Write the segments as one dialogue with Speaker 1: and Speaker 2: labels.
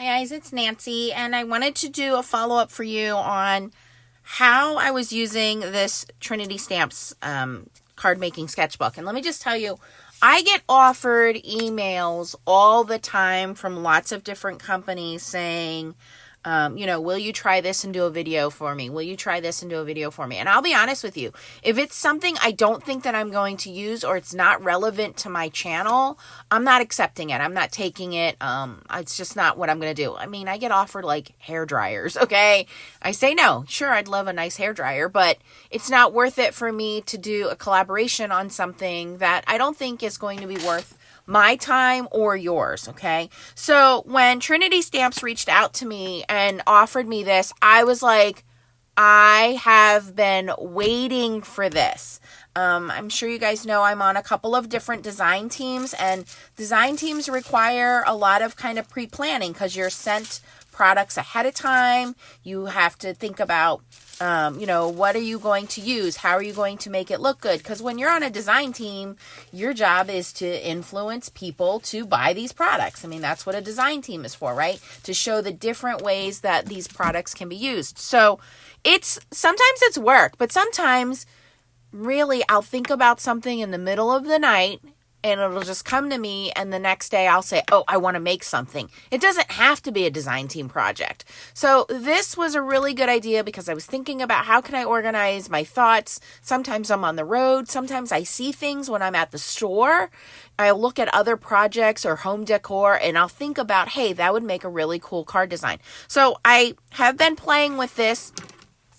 Speaker 1: Hi guys, it's Nancy, and I wanted to do a follow-up for you on how I was using this Trinity Stamps card making sketchbook. And let me just tell you, I get offered emails all the time from lots of different companies saying, will you try this and do a video for me? Will you try this and do a video for me? And I'll be honest with you, if it's something I don't think that I'm going to use or it's not relevant to my channel, I'm not accepting it. I'm not taking it. It's just not what I'm going to do. I mean, I get offered like hair dryers, okay? I say no. Sure, I'd love a nice hair dryer, but it's not worth it for me to do a collaboration on something that I don't think is going to be worth my time or yours, okay? So when Trinity Stamps reached out to me and offered me this, I was like, I have been waiting for this. I'm sure you guys know I'm on a couple of different design teams, and design teams require a lot of kind of pre-planning because you're sent products ahead of time. You have to think about, what are you going to use? How are you going to make it look good? Because when you're on a design team, your job is to influence people to buy these products. I mean, that's what a design team is for, right? To show the different ways that these products can be used. So sometimes it's work, but sometimes really I'll think about something in the middle of the night and it'll just come to me, and the next day I'll say, oh, I want to make something. It doesn't have to be a design team project. So this was a really good idea because I was thinking about how can I organize my thoughts. Sometimes I'm on the road. Sometimes I see things when I'm at the store. I'll look at other projects or home decor, and I'll think about, hey, that would make a really cool card design. So I have been playing with this.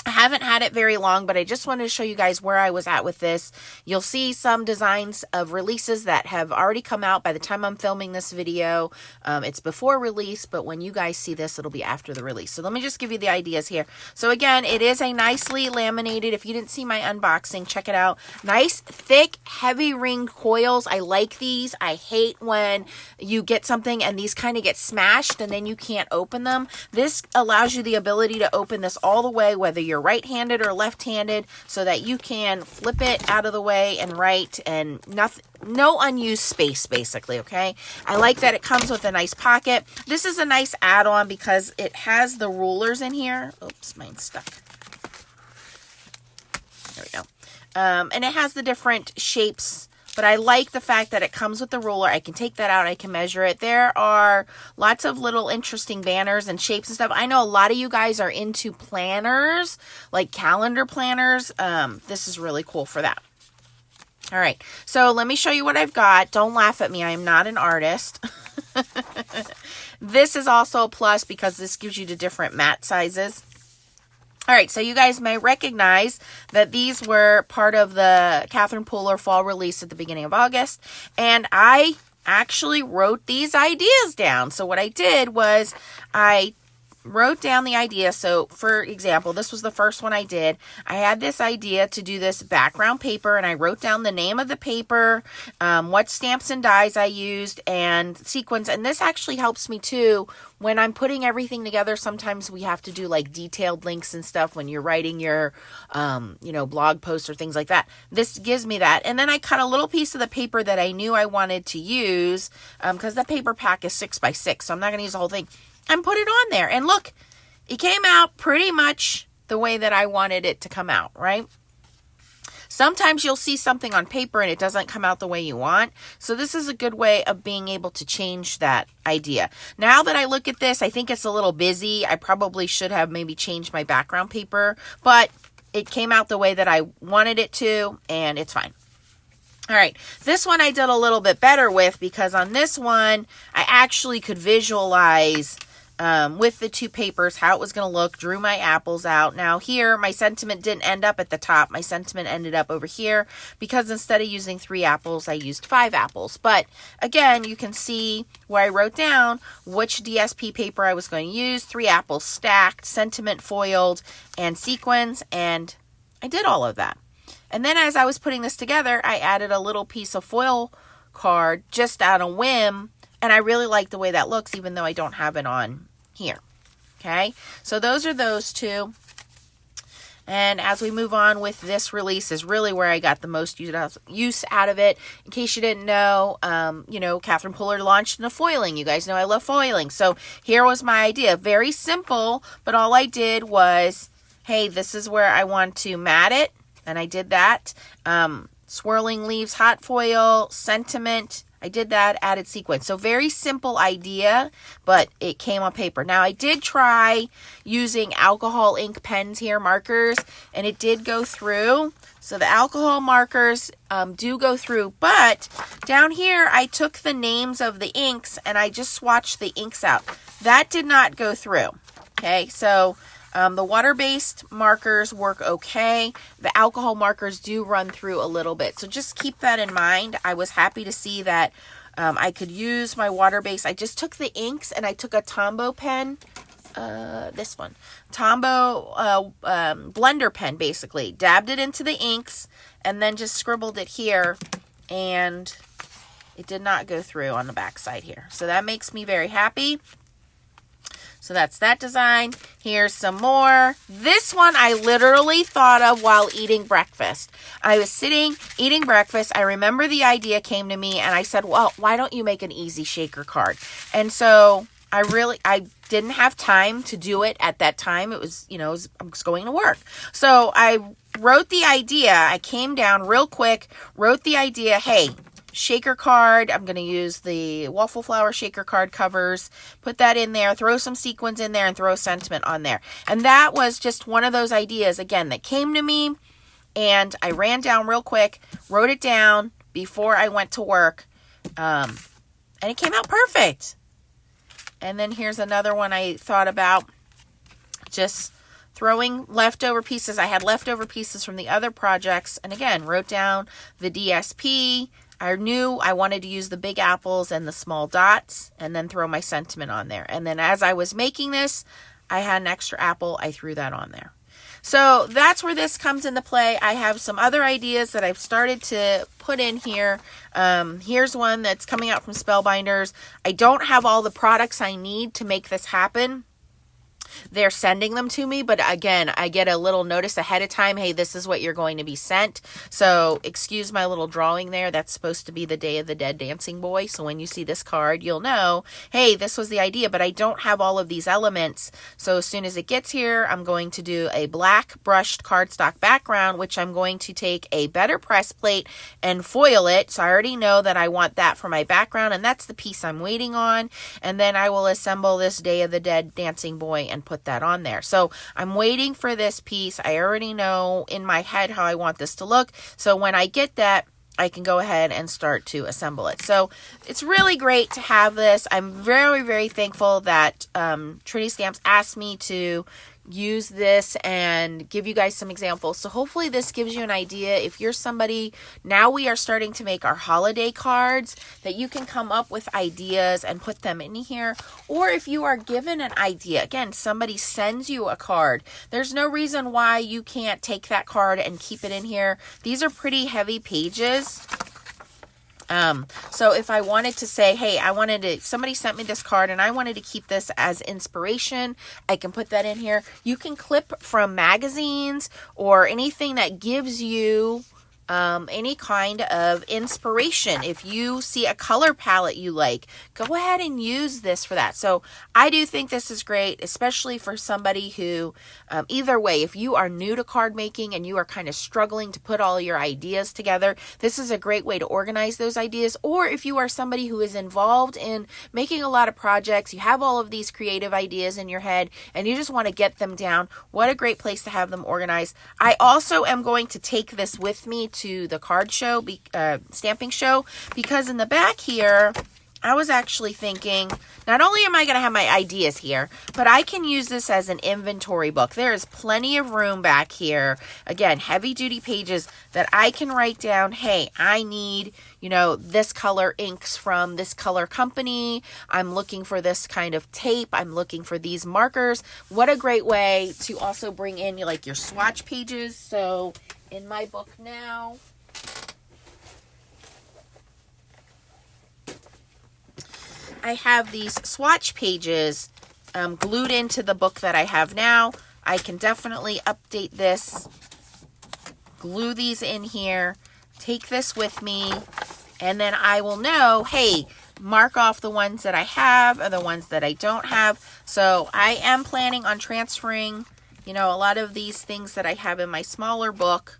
Speaker 1: I haven't had it very long, but I just wanted to show you guys where I was at with this. You'll see some designs of releases that have already come out by the time I'm filming this video. It's before release, but when you guys see this, it'll be after the release. So let me just give you the ideas here. So again, it is a nicely laminated. If you didn't see my unboxing, check it out. Nice, thick, heavy ringed coils. I like these. I hate when you get something and these kind of get smashed and then you can't open them. This allows you the ability to open this all the way, whether you're right-handed or left-handed, so that you can flip it out of the way and write, and nothing, no unused space basically, okay? I like that it comes with a nice pocket. This is a nice add-on because it has the rulers in here. Oops, mine's stuck. There we go. And it has the different shapes, but I like the fact that it comes with the ruler. I can take that out. I can measure it. There are lots of little interesting banners and shapes and stuff. I know a lot of you guys are into planners, like calendar planners. This is really cool for that. All right, so let me show you what I've got. Don't laugh at me. I am not an artist. This is also a plus because this gives you the different mat sizes. All right, so you guys may recognize that these were part of the Catherine Pooler fall release at the beginning of August, and I actually wrote these ideas down. So what I did was I wrote down the idea. So for example, this was the first one I did. I had this idea to do this background paper, and I wrote down the name of the paper, what stamps and dies I used, and sequins. And this actually helps me too when I'm putting everything together. Sometimes we have to do like detailed links and stuff when you're writing your, blog posts or things like that. This gives me that. And then I cut a little piece of the paper that I knew I wanted to use because the paper pack is 6x6, so I'm not going to use the whole thing, and put it on there. And look, it came out pretty much the way that I wanted it to come out, right? Sometimes you'll see something on paper and it doesn't come out the way you want. So this is a good way of being able to change that idea. Now that I look at this, I think it's a little busy. I probably should have maybe changed my background paper, but it came out the way that I wanted it to, and it's fine. All right, this one I did a little bit better with because on this one, I actually could visualize with the two papers how it was going to look, drew my apples out. Now here, my sentiment didn't end up at the top. My sentiment ended up over here because instead of using 3 apples, I used 5 apples. But again, you can see where I wrote down which DSP paper I was going to use, 3 apples stacked, sentiment foiled, and sequins, and I did all of that. And then as I was putting this together, I added a little piece of foil card just on a whim, and I really like the way that looks, even though I don't have it on here. Okay, so those are those two. And as we move on with this release is really where I got the most use out of it. In case you didn't know, Catherine Puller launched into foiling. You guys know I love foiling. So here was my idea. Very simple, but all I did was, hey, this is where I want to mat it. And I did that. Swirling leaves, hot foil, sentiment. I did that, added sequins. So very simple idea, but it came on paper. Now I did try using alcohol ink pens here, markers, and it did go through. So the alcohol markers do go through, but down here I took the names of the inks and I just swatched the inks out. That did not go through. Okay, so the water-based markers work okay. The alcohol markers do run through a little bit. So just keep that in mind. I was happy to see that I could use my water-based. I just took the inks and I took a Tombow pen. This one. Tombow blender pen, basically. Dabbed it into the inks and then just scribbled it here. And it did not go through on the back side here. So that makes me very happy. So that's that design. Here's some more. This one I literally thought of while eating breakfast. I was sitting eating breakfast. I remember the idea came to me and I said, well, why don't you make an easy shaker card? And so I didn't have time to do it at that time. It was, I was going to work. So I wrote the idea. I came down real quick, wrote the idea, hey, shaker card. I'm going to use the waffle flower shaker card covers, put that in there, throw some sequins in there, and throw sentiment on there. And that was just one of those ideas, again, that came to me, and I ran down real quick, wrote it down before I went to work, and it came out perfect. And then here's another one I thought about, just throwing leftover pieces. I had leftover pieces from the other projects, and again, wrote down the DSP. I knew I wanted to use the big apples and the small dots and then throw my sentiment on there. And then as I was making this, I had an extra apple. I threw that on there. So that's where this comes into play. I have some other ideas that I've started to put in here. Here's one that's coming out from Spellbinders. I don't have all the products I need to make this happen. They're sending them to me, but again, I get a little notice ahead of time, hey, this is what you're going to be sent. So excuse my little drawing there. That's supposed to be the Day of the Dead Dancing Boy. So when you see this card, you'll know, hey, this was the idea, but I don't have all of these elements. So as soon as it gets here, I'm going to do a black brushed cardstock background, which I'm going to take a better press plate and foil it. So I already know that I want that for my background, and that's the piece I'm waiting on. And then I will assemble this Day of the Dead Dancing Boy and put that on there. So I'm waiting for this piece. I already know in my head how I want this to look. So when I get that, I can go ahead and start to assemble it. So it's really great to have this. I'm very, very thankful that Trinity Stamps asked me to use this and give you guys some examples. So hopefully this gives you an idea. If you're somebody, now we are starting to make our holiday cards, that you can come up with ideas and put them in here. Or if you are given an idea, again, somebody sends you a card, there's no reason why you can't take that card and keep it in here. These are pretty heavy pages. So if I wanted to say, hey, somebody sent me this card and I wanted to keep this as inspiration, I can put that in here. You can clip from magazines or anything that gives you any kind of inspiration. If you see a color palette you like, go ahead and use this for that. So I do think this is great, especially for somebody who, either way, if you are new to card making and you are kind of struggling to put all your ideas together, this is a great way to organize those ideas. Or if you are somebody who is involved in making a lot of projects, you have all of these creative ideas in your head and you just want to get them down, what a great place to have them organized. I also am going to take this with me to the card show, stamping show, because in the back here, I was actually thinking, not only am I going to have my ideas here, but I can use this as an inventory book. There is plenty of room back here. Again, heavy duty pages that I can write down, hey, I need, this color inks from this color company. I'm looking for this kind of tape. I'm looking for these markers. What a great way to also bring in like your swatch pages. So in my book now, I have these swatch pages glued into the book that I have now. I can definitely update this, glue these in here, take this with me, and then I will know, hey, mark off the ones that I have and the ones that I don't have. So I am planning on transferring, a lot of these things that I have in my smaller book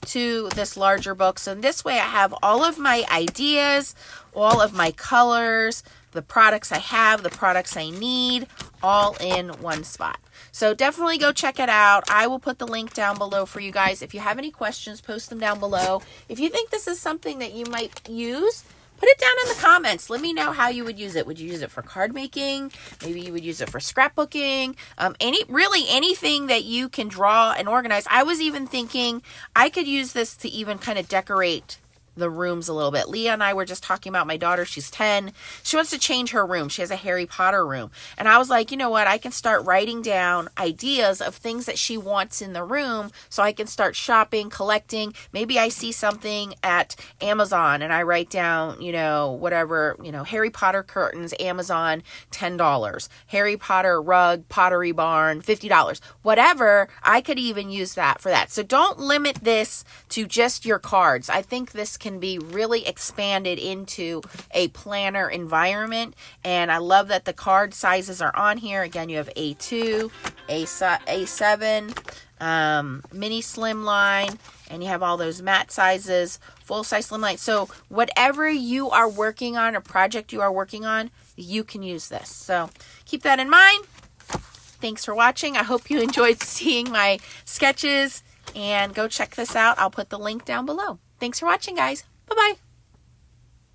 Speaker 1: to this larger book. So this way I have all of my ideas, all of my colors, the products I have, the products I need, all in one spot. So definitely go check it out. I will put the link down below for you guys. If you have any questions, post them down below. If you think this is something that you might use, put it down in the comments. Let me know how you would use it. Would you use it for card making? Maybe you would use it for scrapbooking. Anything that you can draw and organize. I was even thinking I could use this to even kind of decorate the rooms a little bit. Leah and I were just talking about my daughter. She's 10. She wants to change her room. She has a Harry Potter room. And I was like, you know what? I can start writing down ideas of things that she wants in the room so I can start shopping, collecting. Maybe I see something at Amazon and I write down, whatever, Harry Potter curtains, Amazon, $10. Harry Potter rug, Pottery Barn, $50. Whatever, I could even use that for that. So don't limit this to just your cards. I think this can be really expanded into a planner environment, and I love that the card sizes are on here. Again, you have A2, A7, mini slimline, and you have all those matte sizes, full size slimline. So whatever you are working on, a project you are working on, you can use this. So keep that in mind. Thanks for watching. I hope you enjoyed seeing my sketches, and go check this out. I'll put the link down below. Thanks for watching, guys. Bye-bye.